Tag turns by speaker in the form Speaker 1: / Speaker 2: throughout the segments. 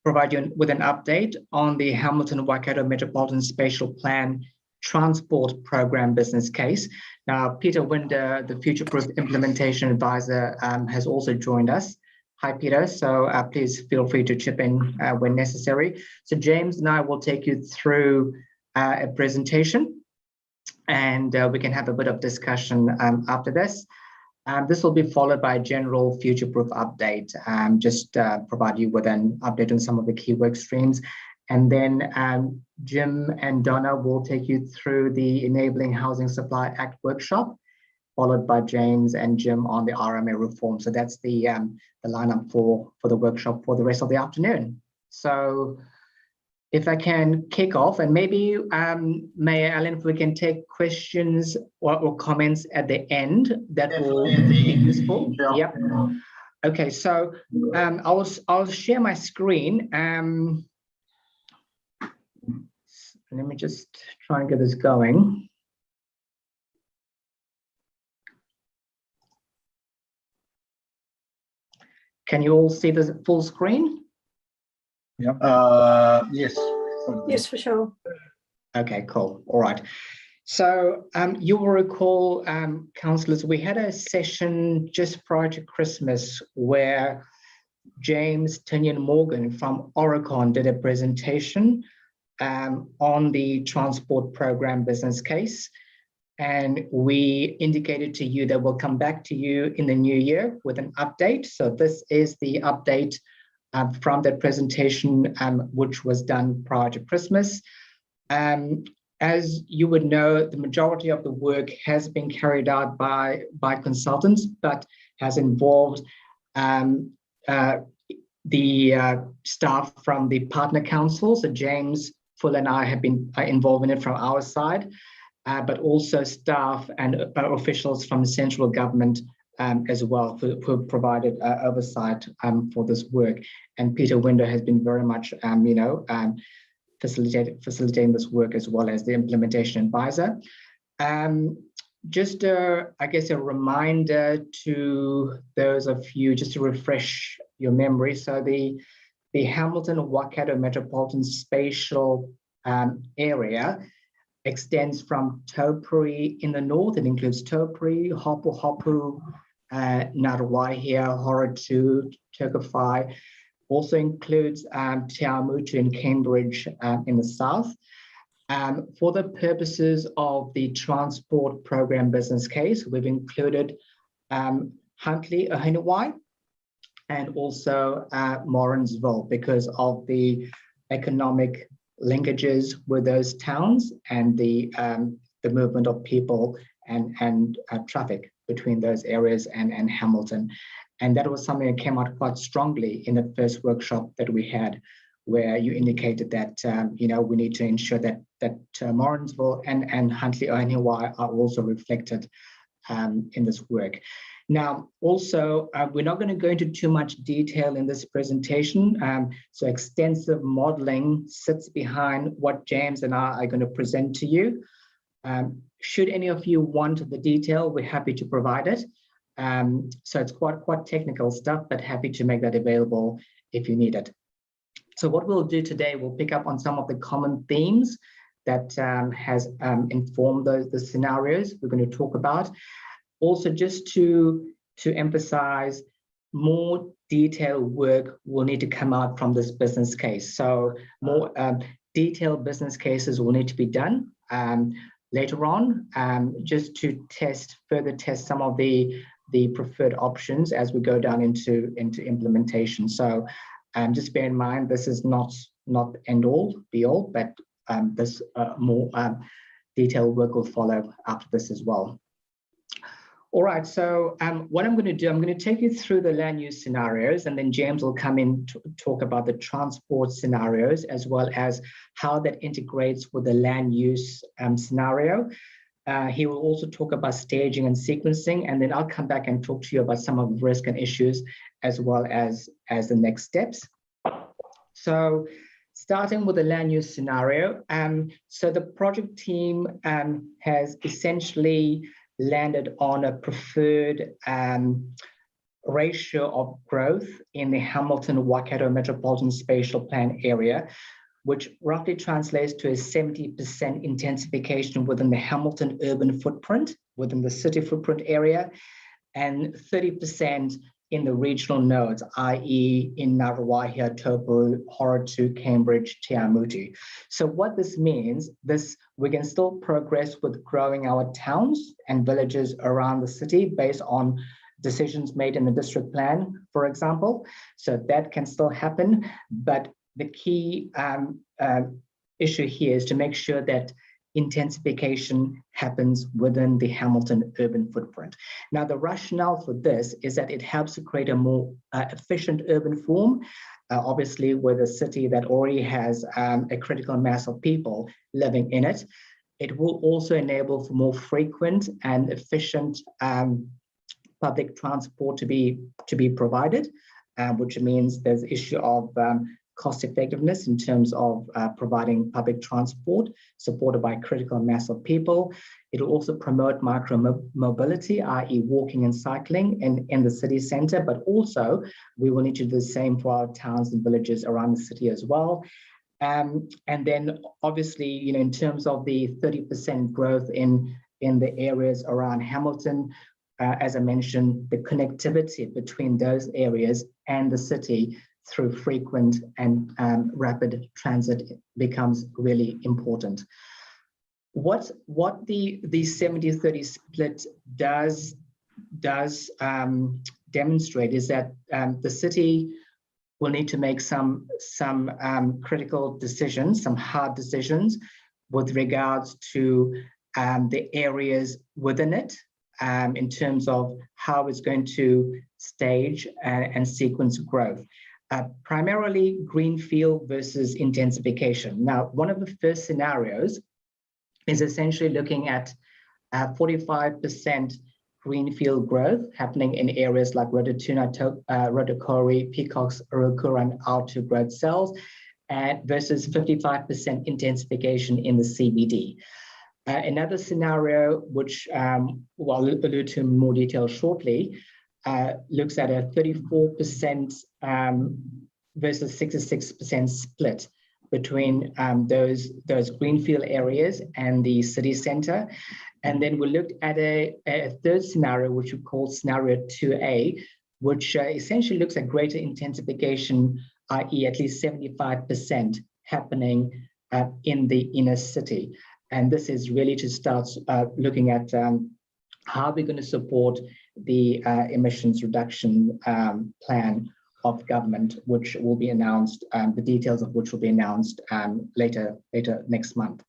Speaker 1: provide you with an update on the Hamilton Waikato Metropolitan Spatial Plan Transport Program business case. Now, Peter Winder, the Future-Proof Implementation Advisor, has also joined us. Hi, Peter. So please feel free to chip in when necessary. So James and I will take you through a presentation, and we can have a bit of discussion after this. This will be followed by a general future-proof update, just provide you with an update on some of the key work streams. And then Jim and Donna will take you through the Enabling Housing Supply Act workshop, followed by James and Jim on the RMA reform. So that's the lineup for the workshop for the rest of the afternoon. So if I can kick off, and maybe, Mayor Allen, if we can take questions or comments at the end, that will be useful. Yep. Okay, so I'll share my screen. Let me just try and get this going. Can you all see the full screen?
Speaker 2: Yep. Yes.
Speaker 3: Yes, for sure.
Speaker 1: Okay, cool. All right. So you will recall, councillors, we had a session just prior to Christmas where James Tinian Morgan from Oricon did a presentation on the transport program business case. And we indicated to you that we'll come back to you in the new year with an update. So this is the update from that presentation, which was done prior to Christmas. As you would know, the majority of the work has been carried out by consultants, but has involved the staff from the partner council. So James, Full and I have been involved in it from our side, but also staff and officials from the central government as well, who provided oversight for this work. And Peter Winder has been very much, facilitating this work, as well as the implementation advisor. Just, I guess, a reminder to those of you, just to refresh your memory. So the Hamilton Waikato Metropolitan Spatial area extends from Taupuri in the north. It includes Taupuri, Hopu Hopu, Ngāruawāhia, Horatu, Turkowhai. Also includes Te Awamutu in Cambridge in the south. For the purposes of the transport program business case, we've included Huntly, Ohinawai, and also Morrinsville, because of the economic linkages with those towns and the movement of people and traffic between those areas and Hamilton. And that was something that came out quite strongly in the first workshop that we had, where you indicated that we need to ensure that Morrinsville and Huntly Ohinawai are also reflected in this work. Now, also, we're not going to go into too much detail in this presentation. So extensive modeling sits behind what James and I are going to present to you. Should any of you want the detail, we're happy to provide it. So it's quite technical stuff, but happy to make that available if you need it. So what we'll do today, we'll pick up on some of the common themes that has informed the scenarios we're going to talk about. Also, just to emphasize, more detailed work will need to come out from this business case. So more detailed business cases will need to be done later on, just to further test some of the preferred options as we go down into implementation. So just bear in mind, this is not end all be all, but this more detailed work will follow after this as well. All right, so what I'm going to do, I'm going to take you through the land use scenarios, and then James will come in to talk about the transport scenarios, as well as how that integrates with the land use scenario. He will also talk about staging and sequencing, and then I'll come back and talk to you about some of the risk and issues, as well as the next steps. So starting with the land use scenario, so the project team has essentially landed on a preferred ratio of growth in the Hamilton-Waikato Metropolitan Spatial Plan area, which roughly translates to a 70% intensification within the Hamilton urban footprint, within the city footprint area, and 30% in the regional nodes, i.e. in Ngaruawahia, Taupo, Horatu, Cambridge, Te Awamutu. So what this means, we can still progress with growing our towns and villages around the city based on decisions made in the district plan, for example. So that can still happen, but the key issue here is to make sure that intensification happens within the Hamilton urban footprint. Now, the rationale for this is that it helps to create a more efficient urban form, obviously with a city that already has a critical mass of people living in it. It will also enable for more frequent and efficient public transport to be provided, which means there's the issue of cost effectiveness in terms of providing public transport supported by critical mass of people. It will also promote micromobility, i.e. walking and cycling in the city center, but also we will need to do the same for our towns and villages around the city as well. And then obviously, in terms of the 30% growth in the areas around Hamilton, as I mentioned, the connectivity between those areas and the city through frequent and rapid transit becomes really important. What the 70-30 split does demonstrate is that the city will need to make some critical decisions, some hard decisions with regards to the areas within it, in terms of how it's going to stage and sequence growth. Primarily greenfield versus intensification. Now, one of the first scenarios is essentially looking at 45% greenfield growth happening in areas like Rototuna, Rotokauri, Peacocks, Ruakura, and Aotu growth cells, versus 55% intensification in the CBD. Another scenario, which I'll allude to in more detail shortly, looks at a 34% versus 66% split between those greenfield areas and the city center. And then we looked at a third scenario, which we call scenario 2A, which essentially looks at greater intensification, i.e. at least 75% happening in the inner city. And this is really to start looking at how we're going to support the emissions reduction plan of government, which will be announced, the details of which will be announced later next month.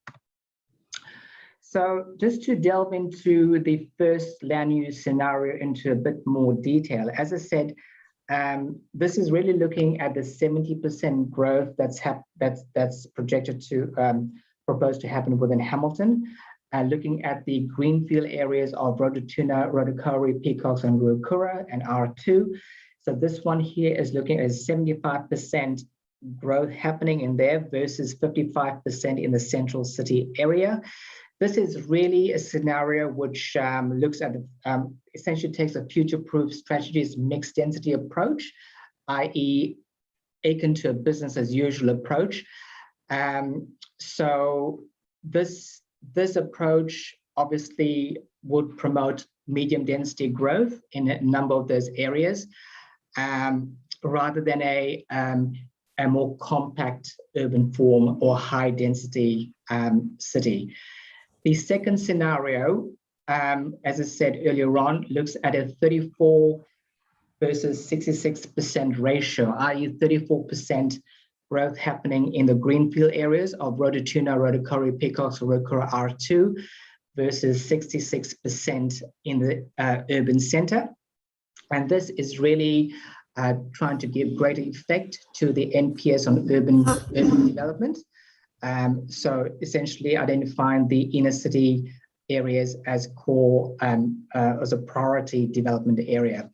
Speaker 1: So just to delve into the first land use scenario into a bit more detail, as I said, this is really looking at the 70% growth that's projected to proposed to happen within Hamilton, looking at the greenfield areas of Rototuna, Rotokauri, Peacocks, and Ruakura, and R2. So this one here is looking at 75% growth happening in there versus 55% in the central city area. This is really a scenario which looks at, essentially takes a future-proof strategies mixed density approach, i.e. akin to a business as usual approach. So this approach obviously would promote medium density growth in a number of those areas, rather than a more compact urban form or high density city. The second scenario, as I said earlier on, looks at a 34 versus 66% ratio, i.e. 34% growth happening in the greenfield areas of Rototuna, Rotokauri, Peacocks, Ruakura R2 versus 66% in the urban center. And this is really trying to give greater effect to the NPS on urban development. So essentially identifying the inner city areas as core, as a priority development area.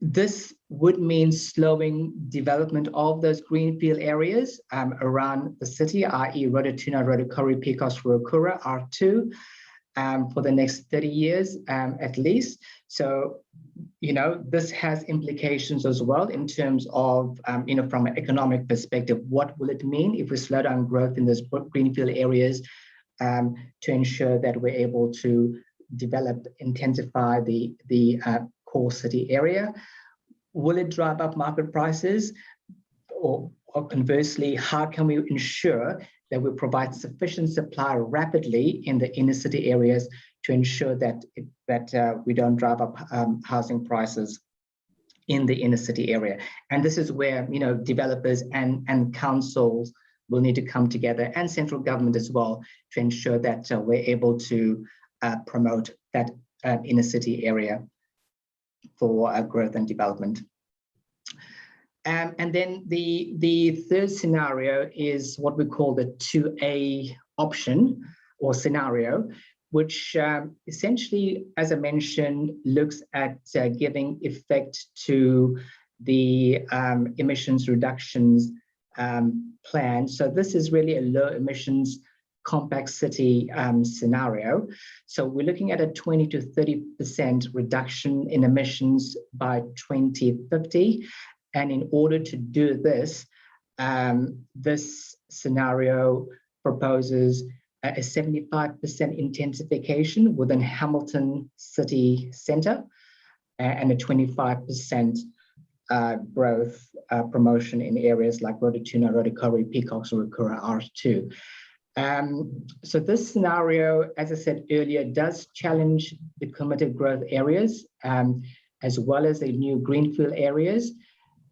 Speaker 1: This would mean slowing development of those greenfield areas around the city, i.e. Rototuna, Rotokauri, Peacocks, Ruakura R2 for the next 30 years at least. So this has implications as well in terms of, from an economic perspective. What will it mean if we slow down growth in those greenfield areas to ensure that we're able to develop, intensify the core city area? Will it drive up market prices? Or conversely, how can we ensure that we provide sufficient supply rapidly in the inner city areas to ensure that we don't drive up housing prices in the inner city area? And this is where developers and councils will need to come together, and central government as well, to ensure that we're able to promote that inner city area for growth and development. And then the third scenario is what we call the 2A option or scenario, which essentially, as I mentioned, looks at giving effect to the emissions reductions plan. So this is really a low emissions compact city scenario. So we're looking at a 20 to 30% reduction in emissions by 2050. And in order to do this, this scenario proposes a 75% intensification within Hamilton city centre and a 25% growth promotion in areas like Rototuna, Rotokauri, Peacocks, and Ruakura R2. So this scenario, as I said earlier, does challenge the committed growth areas as well as the new greenfield areas,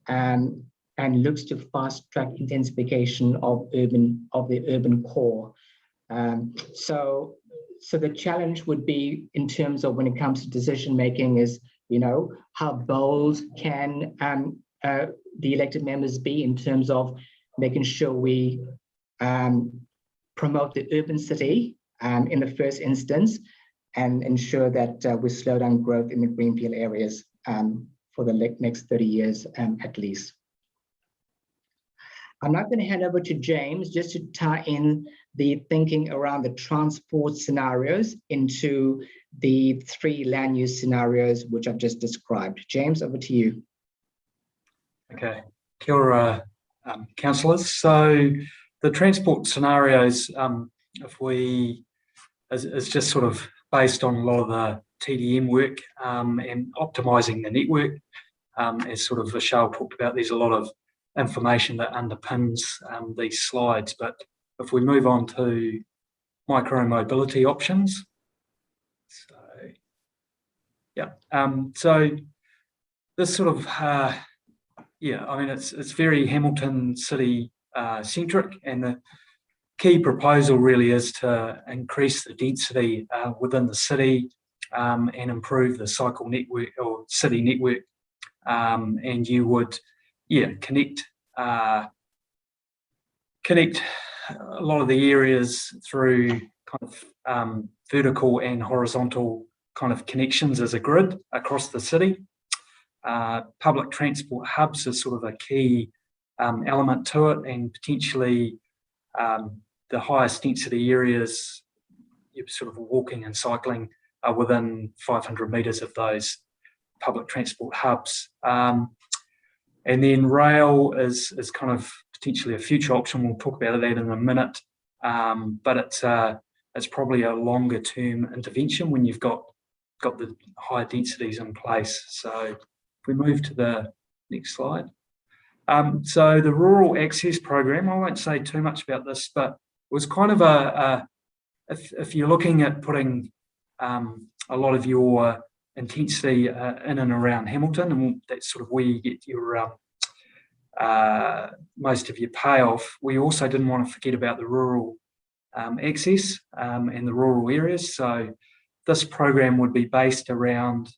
Speaker 1: and looks to fast-track intensification of the urban core. So the challenge would be, in terms of when it comes to decision making, is how bold can the elected members be in terms of making sure we promote the urban city in the first instance, and ensure that we slow down growth in the greenfield areas for the next 30 years at least. I'm now going to hand over to James just to tie in the thinking around the transport scenarios into the 3 land use scenarios which I've just described. James, over to you.
Speaker 3: Okay, kia ora, councillors. So the transport scenarios, is just sort of based on a lot of the TDM work and optimising the network. As sort of Vishal talked about, there's a lot of information that underpins these slides. But if we move on to micro-mobility options. So, yeah. So this sort of, it's very Hamilton City centric, and the key proposal really is to increase the density within the city and improve the cycle network or city network, and you would connect a lot of the areas through kind of vertical and horizontal kind of connections as a grid across the city. Public transport hubs is sort of a key element to it, and potentially the highest density areas, you're sort of walking and cycling are within 500 metres of those public transport hubs. And then rail is kind of potentially a future option. We'll talk about that in a minute, but it's probably a longer term intervention when you've got the high densities in place. So if we move to the next slide. So the rural access program, I won't say too much about this, but it was kind of if you're looking at putting a lot of your intensity in and around Hamilton, and that's sort of where you get your most of your payoff. We also didn't want to forget about the rural access and the rural areas. So this program would be based around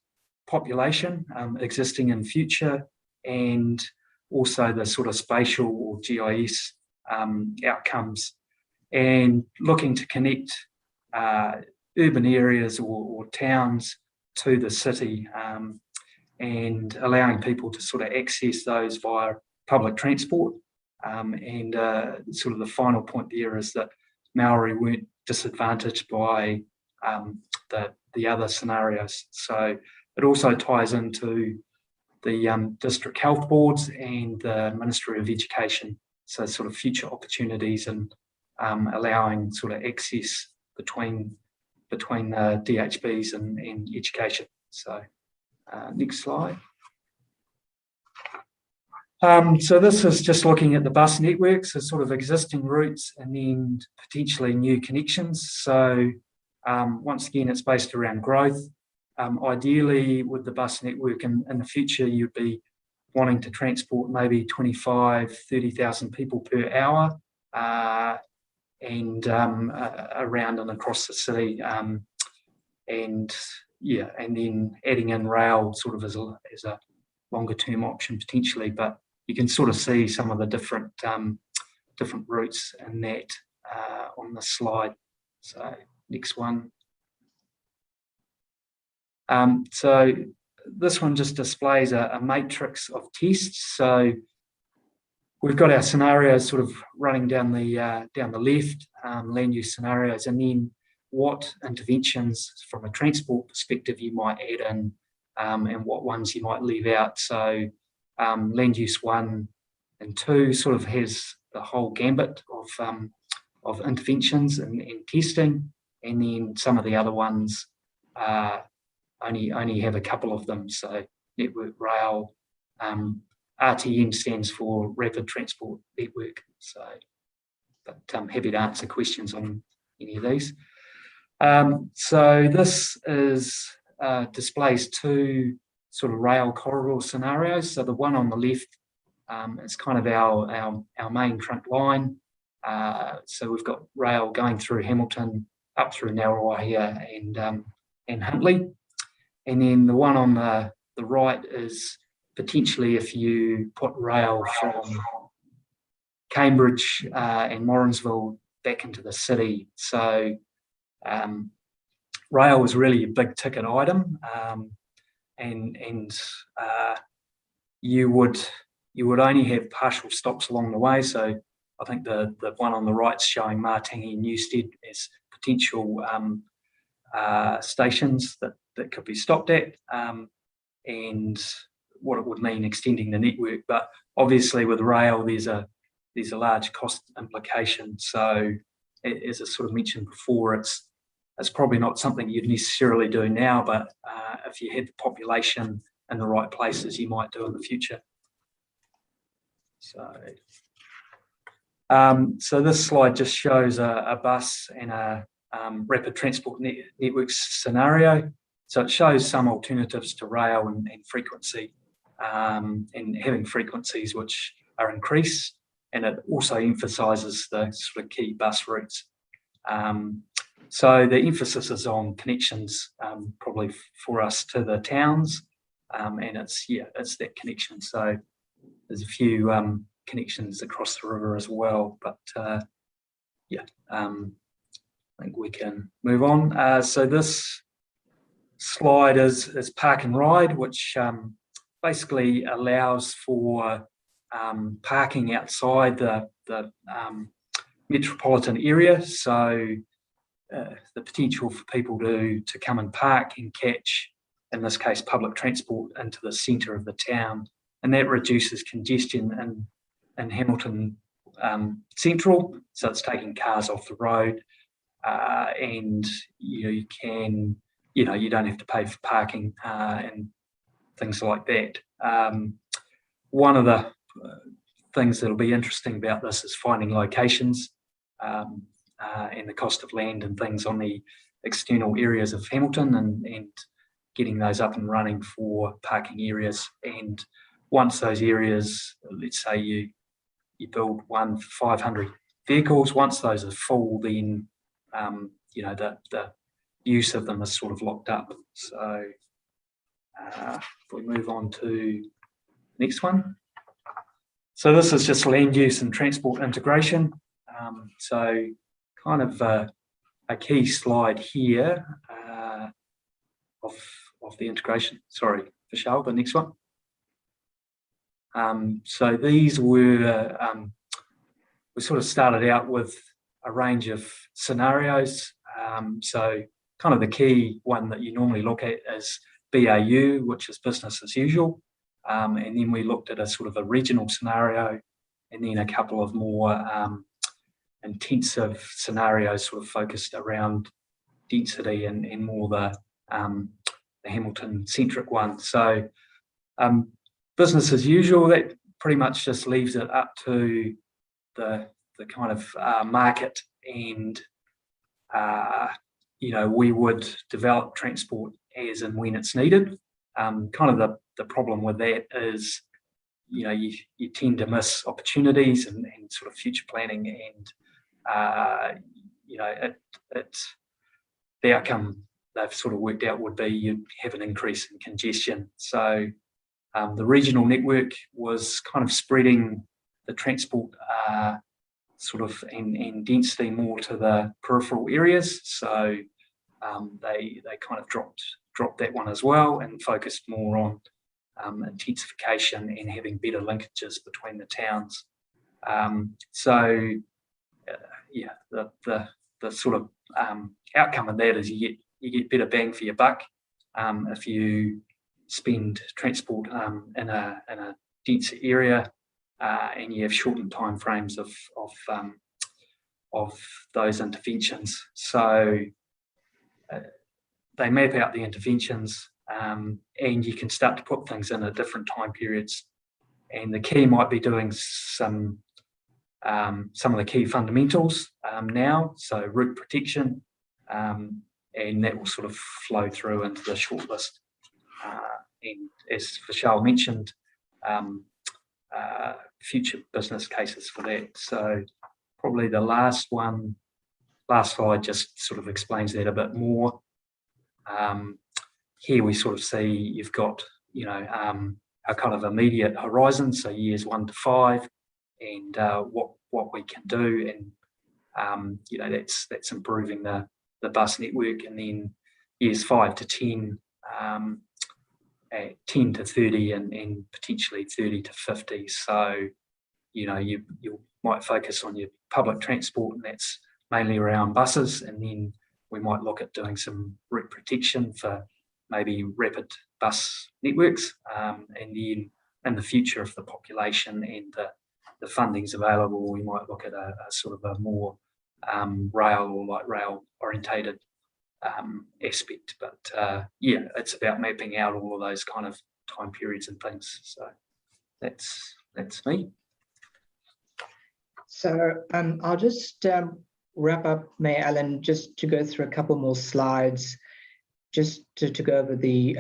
Speaker 3: population, existing and future, and also the sort of spatial or GIS outcomes, and looking to connect urban areas or towns to the city, and allowing people to sort of access those via public transport. And sort of the final point there is that Maori weren't disadvantaged by the other scenarios. So it also ties into the district health boards and the Ministry of Education. So sort of future opportunities and allowing sort of access between DHBs and education. So next slide. So this is just looking at the bus networks, so sort of existing routes and then potentially new connections. So once again, it's based around growth. Ideally, with the bus network in the future, you'd be wanting to transport maybe 30,000 people per hour and around and across the city. And then adding in rail sort of as a longer term option potentially, but you can sort of see some of the different routes in that on the slide. So next one. So this one just displays a matrix of tests. So we've got our scenarios sort of running down the left, land use scenarios, and then what interventions from a transport perspective you might add in, and what ones you might leave out. So land use 1 and 2 sort of has the whole gambit of interventions and testing, and then some of the other ones only have a couple of them. So network rail, RTN stands for Rapid Transport Network. So, but happy to answer questions on any of these. So this displays 2 sort of rail corridor scenarios. So the one on the left is kind of our main trunk line. So we've got rail going through Hamilton, up through Narrawahia and Huntly. And then the one on the right is potentially if you put rail from Cambridge and Morrinsville back into the city. So rail was really a big ticket item, and you would only have partial stops along the way. So I think the one on the right is showing Martangi and Newstead as potential stations that could be stopped at, and what it would mean extending the network. But obviously with rail, there's a large cost implication. So as I sort of mentioned before, it's probably not something you'd necessarily do now, but if you had the population in the right places, you might do in the future. So this slide just shows a bus and a rapid transport networks scenario. So it shows some alternatives to rail and frequency, and having frequencies which are increased, and it also emphasises the sort of key bus routes. So the emphasis is on connections, probably for us to the towns, and it's that connection. So there's a few connections across the river as well, but I think we can move on. So this slide is park and ride, which basically allows for parking outside the metropolitan area. So the potential for people to come and park and catch, in this case, public transport into the centre of the town, and that reduces congestion in Hamilton Central. So it's taking cars off the road, and you don't have to pay for parking and things like that. One of the things that'll be interesting about this is finding locations and the cost of land and things on the external areas of Hamilton, and getting those up and running for parking areas. And once those areas, let's say you build one for 500 vehicles, once those are full, then the use of them is sort of locked up. So if we move on to the next one. So this is just land use and transport integration. So kind of a key slide here of the integration. Sorry, Vishal, the next one. So these were, we sort of started out with a range of scenarios. So kind of the key one that you normally look at is BAU, which is business as usual. And then we looked at a sort of a regional scenario, and then a couple of more intensive scenarios sort of focused around density and more the Hamilton-centric one. So business as usual, that pretty much just leaves it up to the kind of market, and we would develop transport as and when it's needed. Kind of the problem with that is, you tend to miss opportunities and sort of future planning, and the outcome they've sort of worked out would be you'd have an increase in congestion. So the regional network was kind of spreading the transport sort of and density more to the peripheral areas. So they kind of dropped that one as well and focused more on intensification and having better linkages between the towns. The sort of outcome of that is you get better bang for your buck if you spend transport in a denser area, and you have shortened time frames of those interventions. So they map out the interventions, and you can start to put things in at different time periods. And the key might be doing some of the key fundamentals now, so route protection, and that will sort of flow through into the shortlist. And as Vishal mentioned, future business cases for that. So probably the last slide just sort of explains that a bit more. Here we sort of see you've got, a kind of immediate horizon, so years 1 to 5, and what we can do, and that's improving the bus network, and then years 5 to 10, 10 to 30, and potentially 30 to 50. So you might focus on your public transport, and that's mainly around buses, and then we might look at doing some route protection for maybe rapid bus networks, and then in the future, if the population and the funding's available, we might look at a sort of a more rail or light rail orientated aspect. But it's about mapping out all of those kind of time periods and things. So that's me.
Speaker 1: So I'll just wrap up, Mayor Allen, just to go through a couple more slides, just to go over the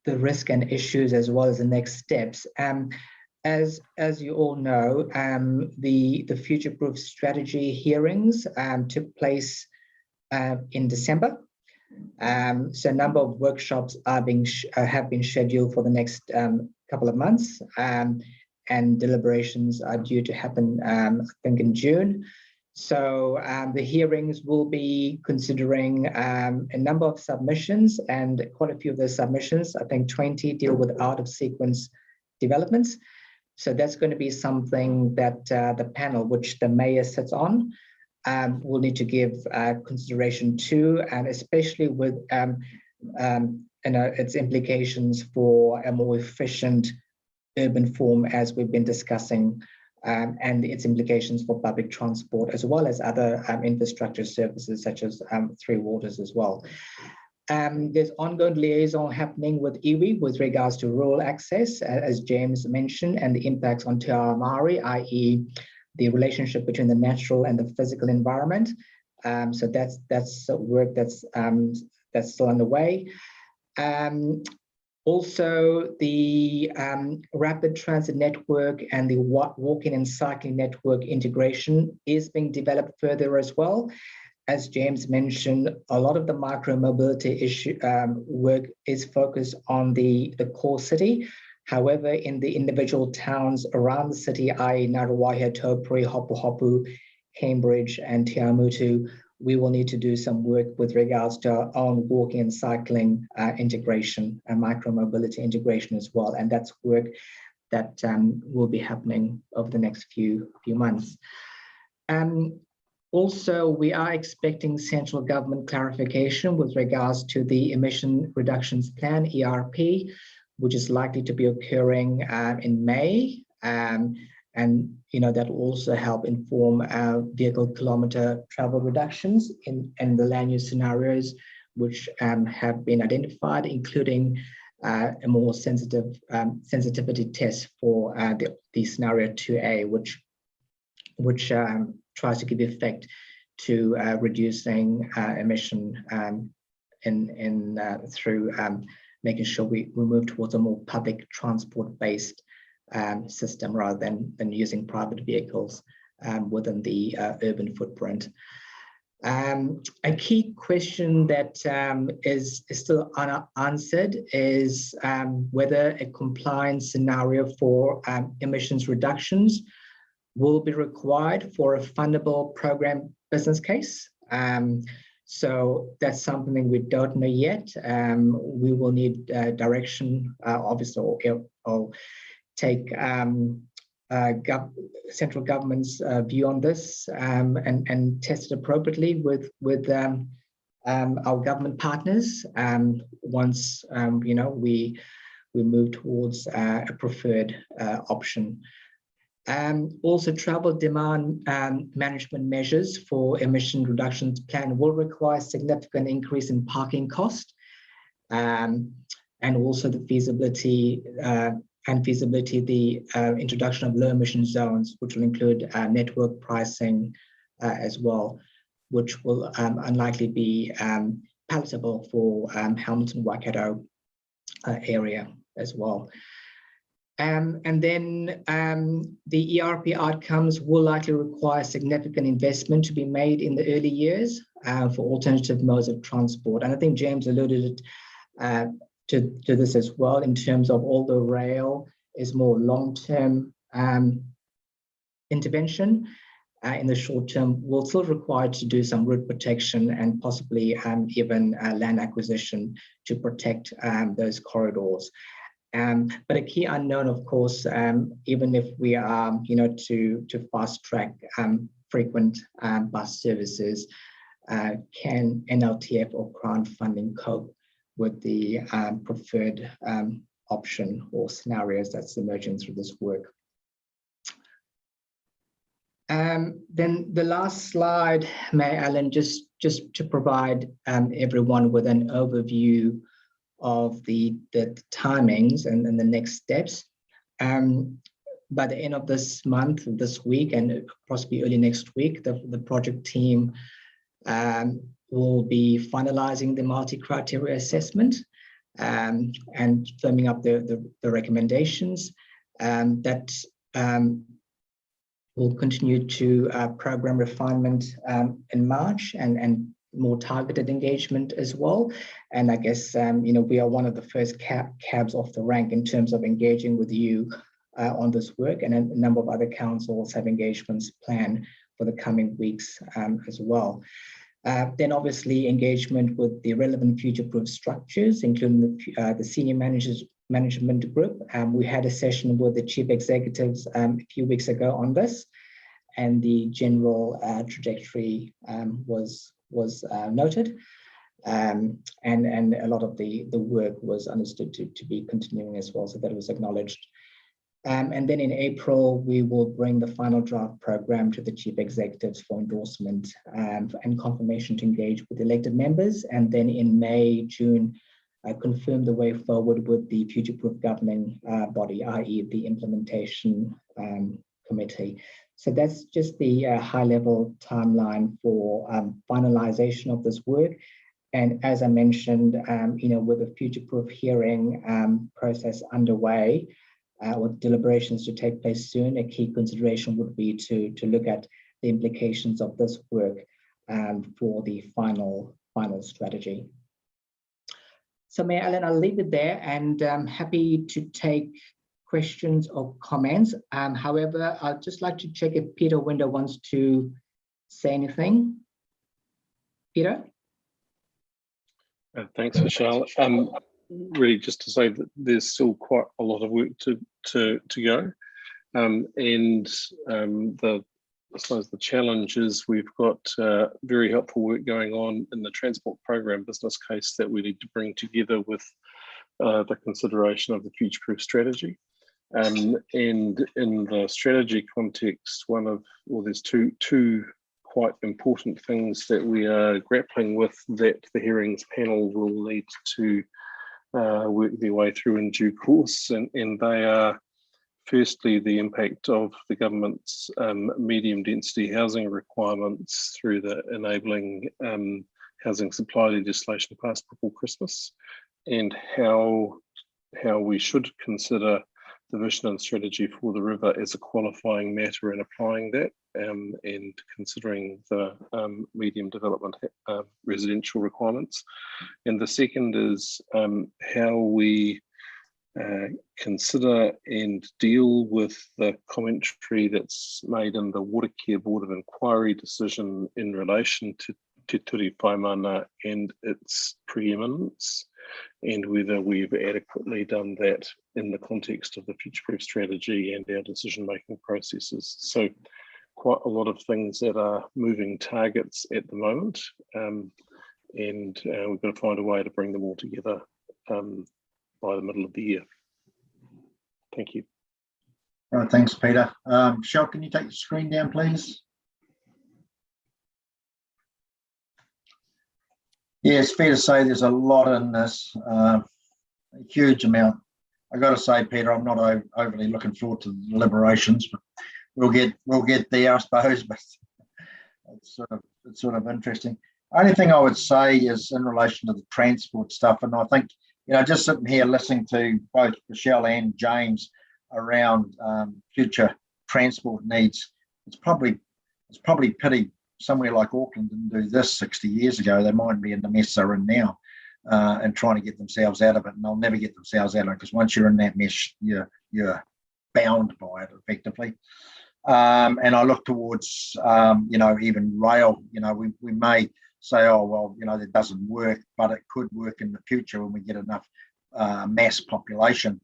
Speaker 1: risk and issues as well as the next steps. As you all know, the Future-Proof Strategy hearings took place in December. So a number of workshops have been scheduled for the next couple of months, and deliberations are due to happen, I think, in June. So the hearings will be considering a number of submissions, and quite a few of those submissions, I think 20, deal with out-of-sequence developments. So that's going to be something that the panel, which the mayor sits on, will need to give consideration to, and especially with its implications for a more efficient urban form, as we've been discussing, and its implications for public transport, as well as other infrastructure services such as Three Waters as well. There's ongoing liaison happening with iwi with regards to rural access, as James mentioned, and the impacts on Te Ao Māori, i.e. the relationship between the natural and the physical environment. So that's work that's still underway. Also, the rapid transit network and the walking and cycling network integration is being developed further as well. As James mentioned, a lot of the micromobility issue work is focused on the core city. However, in the individual towns around the city, i.e. Ngaruawahia, Taupori, Hopuhopu, Cambridge, and Te Awamutu, we will need to do some work with regards to our own walking and cycling integration and micromobility integration as well. And that's work that will be happening over the next few months. Also, we are expecting central government clarification with regards to the Emission Reductions Plan, ERP, which is likely to be occurring in May. And that will also help inform vehicle kilometer travel reductions in the land use scenarios which have been identified, including a more sensitivity test for the scenario 2A, which tries to give effect to reducing emission through making sure we move towards a more public transport-based system rather than using private vehicles within the urban footprint. A key question that is still unanswered is whether a compliance scenario for emissions reductions will be required for a fundable program business case. So that's something we don't know yet. We will need direction, obviously, or take central government's view on this and test it appropriately with our government partners once we move towards a preferred option. Also, travel demand management measures for emission reductions plan will require significant increase in parking cost, and also the feasibility, the introduction of low emission zones, which will include network pricing as well, which will unlikely be palatable for Hamilton Waikato area as well. And then the ERP outcomes will likely require significant investment to be made in the early years for alternative modes of transport. And I think James alluded to this as well, in terms of although rail is more long-term intervention, in the short term, we'll still require to do some route protection and possibly even land acquisition to protect those corridors. But a key unknown, of course, even if we are, to fast track frequent bus services, can NLTF or Crown funding cope with the preferred option or scenarios that's emerging through this work? Then the last slide, Mayor Allen, just to provide everyone with an overview of the timings and the next steps. By the end of this month, this week, and possibly early next week, the project team will be finalizing the multi-criteria assessment and firming up the recommendations that will continue to program refinement in March and more targeted engagement as well. And I guess, we are one of the first cabs off the rank in terms of engaging with you on this work, and a number of other councils have engagements planned for the coming weeks as well. Then obviously engagement with the relevant future-proof structures, including the senior management group. We had a session with the chief executives a few weeks ago on this, and the general trajectory was noted, and a lot of the work was understood to be continuing as well, so that was acknowledged. And then in April, we will bring the final draft program to the chief executives for endorsement and confirmation to engage with elected members. And then in May, June, confirm the way forward with the future-proof governing body, i.e. the implementation committee. So that's just the high-level timeline for finalization of this work. And as I mentioned, with the future-proof hearing process underway, with deliberations to take place soon, a key consideration would be to look at the implications of this work for the final strategy. So Mayor Allen, I'll leave it there, and I'm happy to take questions or comments. However, I'd just like to check if Peter Winder wants to say anything. Peter?
Speaker 4: Thanks, Michelle. Really just to say that there's still quite a lot of work to go, and the suppose the challenge is we've got very helpful work going on in the transport program business case that we need to bring together with the consideration of the future-proof strategy. And in the strategy context, there's two quite important things that we are grappling with that the hearings panel will need to work their way through in due course, and they are firstly the impact of the government's medium density housing requirements through the enabling housing supply legislation passed before Christmas, and how we should consider the vision and strategy for the river as a qualifying matter in applying that, and considering the medium development residential requirements. And the second is how we consider and deal with the commentary that's made in the Watercare Board of Inquiry decision in relation to Te Ture Whaimana and its preeminence, and whether we've adequately done that in the context of the future-proof strategy and our decision-making processes. So quite a lot of things that are moving targets at the moment, and we've got to find a way to bring them all together by the middle of the year. Thank you.
Speaker 2: All right, thanks, Peter. Shell, can you take the screen down, please? Yeah, it's fair to say there's a lot in this, a huge amount. I got to say, Peter, I'm not overly looking forward to the deliberations, but we'll get there, I suppose. But it's sort of interesting. Only thing I would say is in relation to the transport stuff, and I think, you know, just sitting here listening to both Michelle and James around future transport needs, it's probably pity somewhere like Auckland didn't do this 60 years ago. They might be in the mess they're in now, and trying to get themselves out of it, and they'll never get themselves out of it, because once you're in that mess, you're bound by it effectively. And I look towards, you know, even rail. You know, we may say, oh well, you know, that doesn't work, but it could work in the future when we get enough mass population,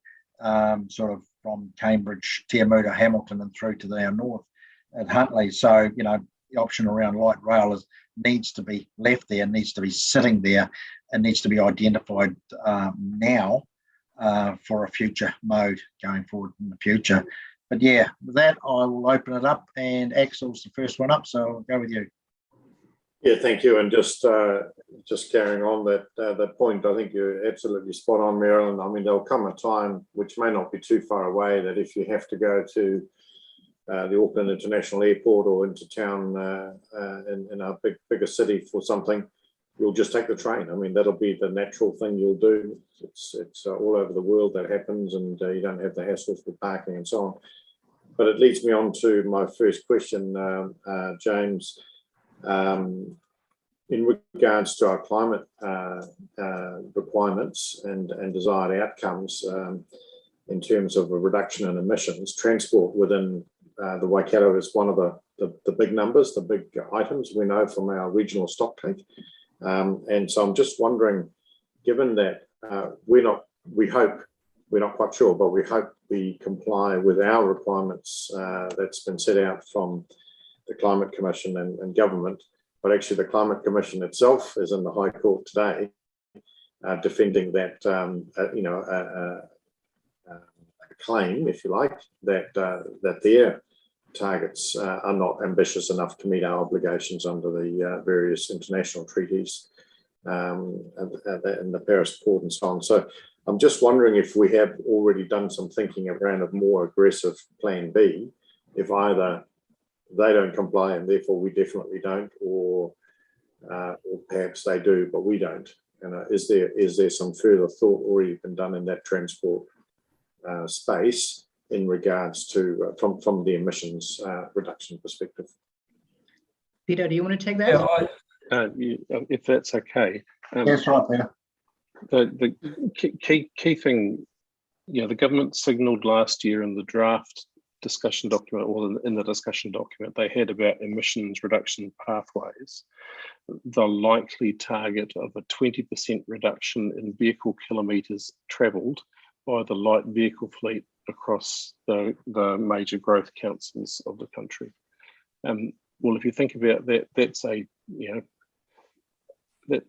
Speaker 2: sort of from Cambridge, Te Amuta, Hamilton, and through to our north at Huntly. So, you know, the option around light rail needs to be left there, needs to be sitting there, and needs to be identified now for a future mode going forward in the future. But yeah, with that, I will open it up, and Axel's the first one up, so I'll go with you.
Speaker 5: Yeah, thank you. And just carrying on that point, I think you're absolutely spot on, Marilyn. I mean, there'll come a time, which may not be too far away, that if you have to go to the Auckland International Airport or into town in a bigger city for something, you'll just take the train. I mean, that'll be the natural thing you'll do. It's all over the world that happens, and you don't have the hassles with parking and so on. But it leads me on to my first question, James. In regards to our climate requirements and desired outcomes in terms of a reduction in emissions, transport within the Waikato is one of the big numbers, the big items we know from our regional stocktake. And so I'm just wondering, given that we're not quite sure, but we hope we comply with our requirements that's been set out from the Climate Commission and government, but actually the Climate Commission itself is in the High Court today defending that, you know, a claim, if you like, that their targets are not ambitious enough to meet our obligations under the various international treaties and the Paris Accord and so on. So I'm just wondering if we have already done some thinking around a more aggressive plan B, if either they don't comply and therefore we definitely don't, or perhaps they do but we don't. And is there some further thought already been done in that transport space in regards to from the emissions reduction perspective?
Speaker 1: Peter, do you want to take that?
Speaker 4: If that's okay.
Speaker 2: That's right, Peter.
Speaker 4: The key thing, you know, the government signalled last year in the draft discussion document, or in the discussion document they had about emissions reduction pathways, the likely target of a 20% reduction in vehicle kilometres travelled by the light vehicle fleet across the major growth councils of the country. Well, if you think about that, that's a,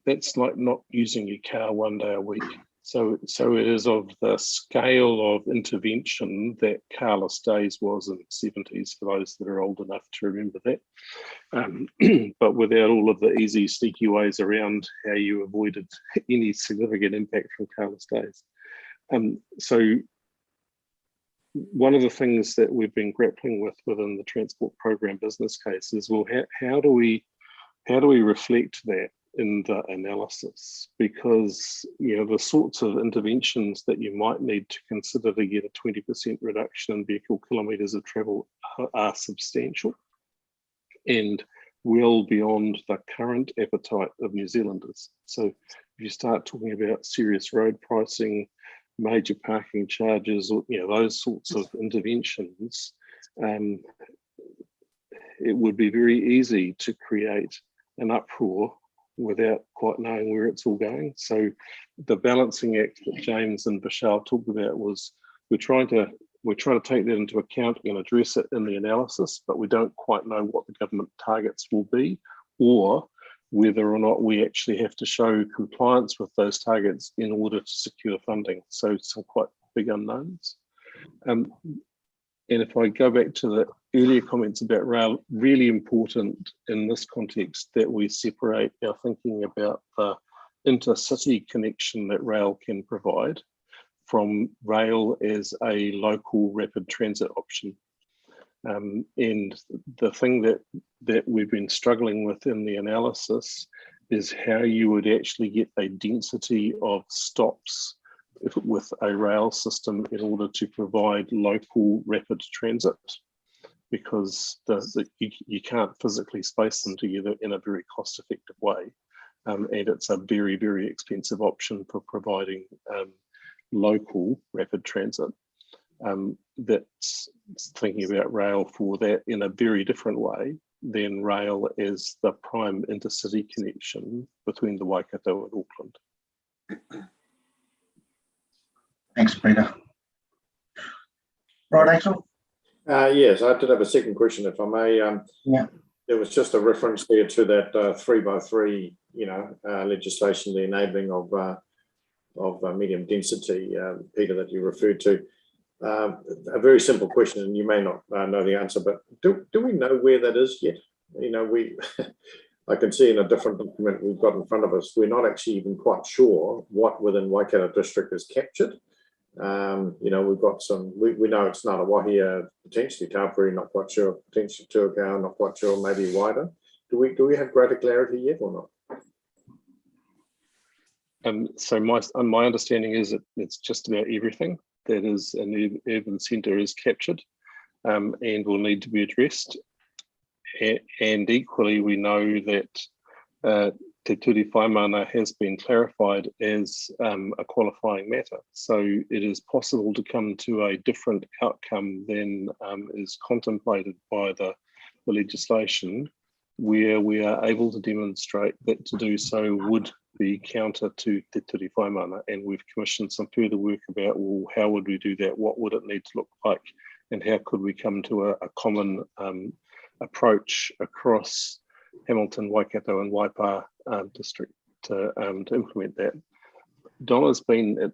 Speaker 4: that's like not using your car one day a week. So it is of the scale of intervention that carless days was in the 70s, for those that are old enough to remember that. But without all of the easy, sneaky ways around how you avoided any significant impact from carless days. So one of the things that we've been grappling with within the transport program business case is, well, how do we reflect that in the analysis? Because the sorts of interventions that you might need to consider to get a 20% reduction in vehicle kilometres of travel are substantial and well beyond the current appetite of New Zealanders. So if you start talking about serious road pricing, major parking charges, or those sorts of interventions, it would be very easy to create an uproar without quite knowing where it's all going. So the balancing act that James and Vishal talked about was we're trying to take that into account and address it in the analysis, but we don't quite know what the government targets will be, or whether or not we actually have to show compliance with those targets in order to secure funding. So some quite big unknowns. And if I go back to the earlier comments about rail, really important in this context that we separate our thinking about the intercity connection that rail can provide from rail as a local rapid transit option. And the thing that we've been struggling with in the analysis is how you would actually get a density of stops with a rail system in order to provide local rapid transit, because you can't physically space them together in a very cost-effective way. And it's a very, very expensive option for providing local rapid transit. That's thinking about rail for that in a very different way than rail as the prime intercity connection between the Waikato and Auckland.
Speaker 2: Thanks, Peter. Right, Axel?
Speaker 5: Yes, I did have a second question, if I may.
Speaker 2: Yeah.
Speaker 5: There was just a reference there to that 3x3, legislation, the enabling of medium density, Peter, that you referred to. A very simple question, and you may not know the answer, but do we know where that is yet? I can see in a different document we've got in front of us, we're not actually even quite sure what within Waikato district is captured. We've got some, we know it's not a Wahia, potentially Taupuri, not quite sure, potentially Tuakau, not quite sure, maybe wider. Do we have greater clarity yet or not?
Speaker 4: So my understanding is that it's just about everything that is an urban centre is captured and will need to be addressed. And equally, we know that Te Ture Whaimana has been clarified as a qualifying matter. So it is possible to come to a different outcome than is contemplated by the legislation, where we are able to demonstrate that to do so would be counter to Te Ture Whaimana. And we've commissioned some further work about, well, how would we do that? What would it need to look like? And how could we come to a common approach across Hamilton, Waikato and Waipa district to implement that? Donna's been at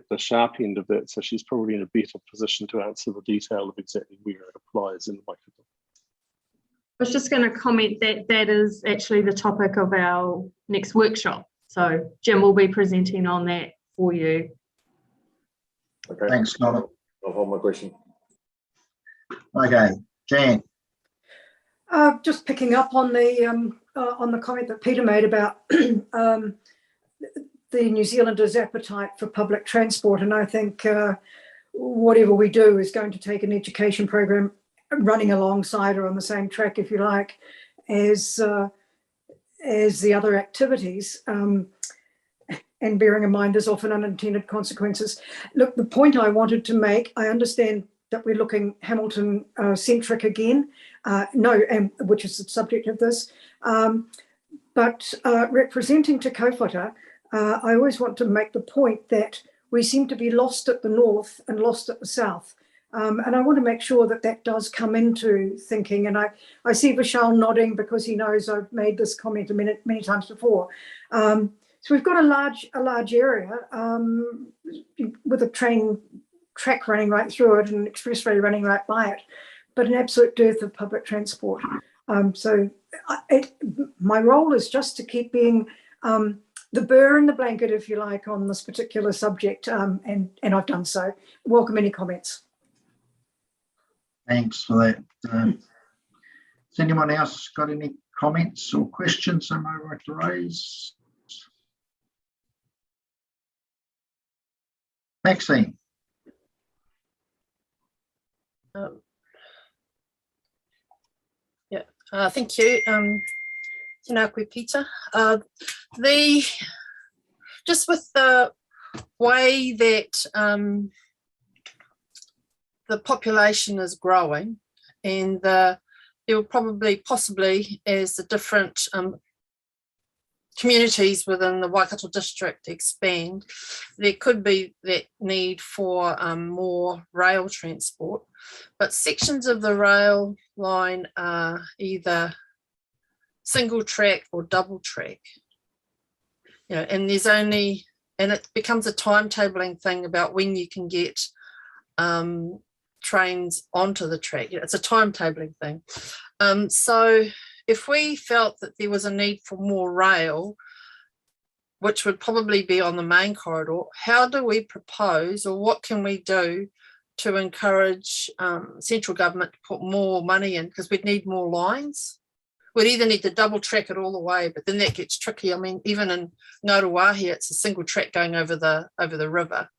Speaker 4: the sharp end of that, so she's probably in a better position to answer the detail of exactly where it applies in Waikato.
Speaker 6: I was just going to comment that that is actually the topic of our next workshop. So Jim will be presenting on that for you.
Speaker 5: Okay.
Speaker 2: Thanks, Donna.
Speaker 5: I'll hold my question.
Speaker 2: Okay, Jan.
Speaker 7: Just picking up on the comment that Peter made about the New Zealanders' appetite for public transport, and I think whatever we do is going to take an education program running alongside or on the same track, if you like, as the other activities, and bearing in mind there's often unintended consequences. Look, the point I wanted to make, I understand that we're looking Hamilton centric again, which is the subject of this, but representing Te Kauwhata, I always want to make the point that we seem to be lost at the north and lost at the south. And I want to make sure that that does come into thinking. And I see Vishal nodding because he knows I've made this comment many times before. So we've got a large area with a train track running right through it and an expressway running right by it, but an absolute dearth of public transport. So my role is just to keep being the burr in the blanket, if you like, on this particular subject, and I've done so. Welcome any comments.
Speaker 2: Thanks for that. Has anyone else got any comments or questions they might like to raise? Maxine.
Speaker 8: Thank you. Tēnā koe, Peter. Just with the way that the population is growing, and there will possibly, as the different communities within the Waikato district expand, there could be that need for more rail transport, but sections of the rail line are either single track or double track, and it becomes a timetabling thing about when you can get trains onto the track. It's a timetabling thing. So if we felt that there was a need for more rail, which would probably be on the main corridor, how do we propose, or what can we do to encourage central government to put more money in? Because we'd need more lines. We'd either need to double track it all the way, but then that gets tricky. I mean, even in Ngauruahi, it's a single track going over the river.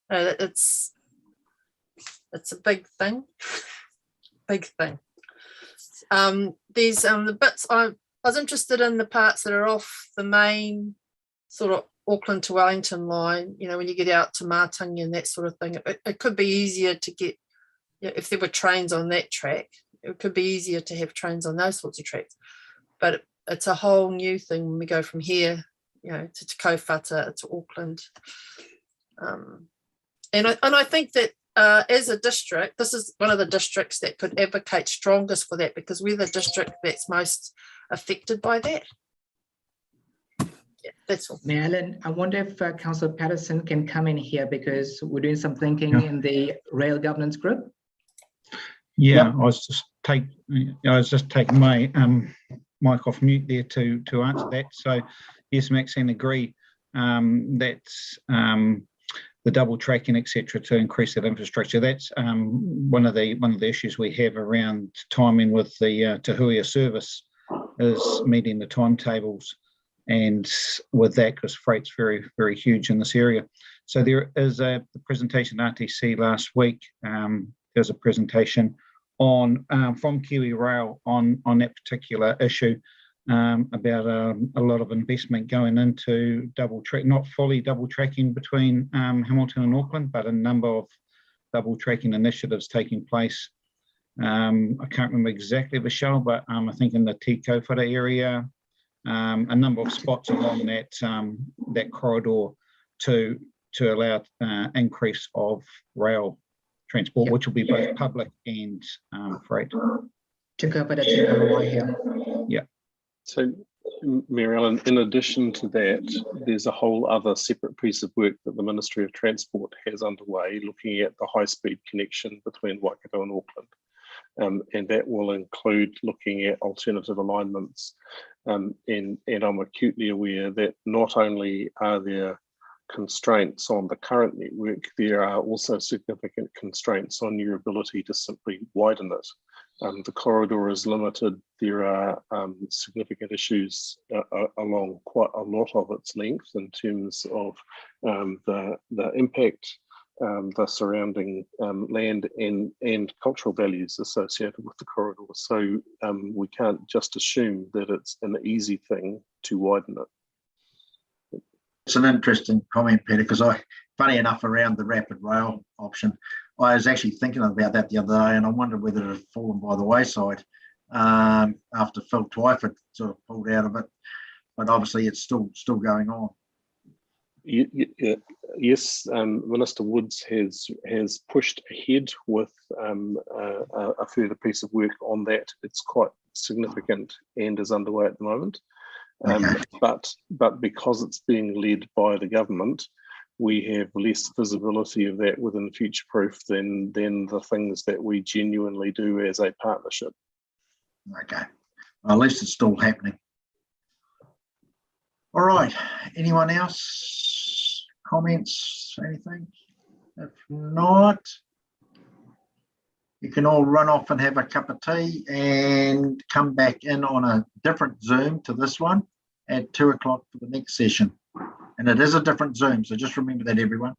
Speaker 8: It's a big thing. There's the bits I was interested in, the parts that are off the main sort of Auckland to Wellington line, when you get out to Matangi and that sort of thing. It could be easier to get, if there were trains on that track, it could be easier to have trains on those sorts of tracks. But it's a whole new thing when we go from here, to Te Kaupata, to Auckland. And I think that as a district, this is one of the districts that could advocate strongest for that, because we're the district that's most affected by that. Yeah, that's all.
Speaker 1: Alan, I wonder if Councillor Patterson can come in here, because we're doing some thinking in the rail governance group.
Speaker 9: Yeah, I was just taking my mic off mute there to answer that. So yes, Maxine, agree. That's the double tracking, etc., to increase that infrastructure. That's one of the issues we have around timing with the Te Huia service, is meeting the timetables, and with that, because freight's very, very huge in this area. So there is a presentation at RTC last week. There's a presentation on from Kiwi Rail on that particular issue, about a lot of investment going into double track, not fully double tracking between Hamilton and Auckland, but a number of double tracking initiatives taking place. I can't remember exactly the show, but I think in the Te Kaupata area, a number of spots along that corridor to allow increase of rail transport, which will be both public and freight.
Speaker 1: Te Kaupata to Ngauruahi.
Speaker 9: Yeah.
Speaker 4: So, Mary Ellen, in addition to that, there's a whole other separate piece of work that the Ministry of Transport has underway, looking at the high-speed connection between Waikato and Auckland. And that will include looking at alternative alignments. And I'm acutely aware that not only are there constraints on the current network, there are also significant constraints on your ability to simply widen it. The corridor is limited. There are significant issues along quite a lot of its length in terms of the impact, the surrounding land and cultural values associated with the corridor. So we can't just assume that it's an easy thing to widen it.
Speaker 2: It's an interesting comment, Peter, because funny enough, around the rapid rail option, I was actually thinking about that the other day, and I wondered whether it had fallen by the wayside after Phil Twyford sort of pulled out of it. But obviously, it's still going on.
Speaker 4: Yes, Minister Woods has pushed ahead with a further piece of work on that. It's quite significant and is underway at the moment.
Speaker 2: Okay.
Speaker 4: But because it's being led by the government, we have less visibility of that within Future Proof than the things that we genuinely do as a partnership.
Speaker 2: Okay. Well, at least it's still happening. All right. Anyone else? Comments? Anything? If not, you can all run off and have a cup of tea and come back in on a different Zoom to this one at 2 o'clock for the next session. And it is a different Zoom, so just remember that, everyone.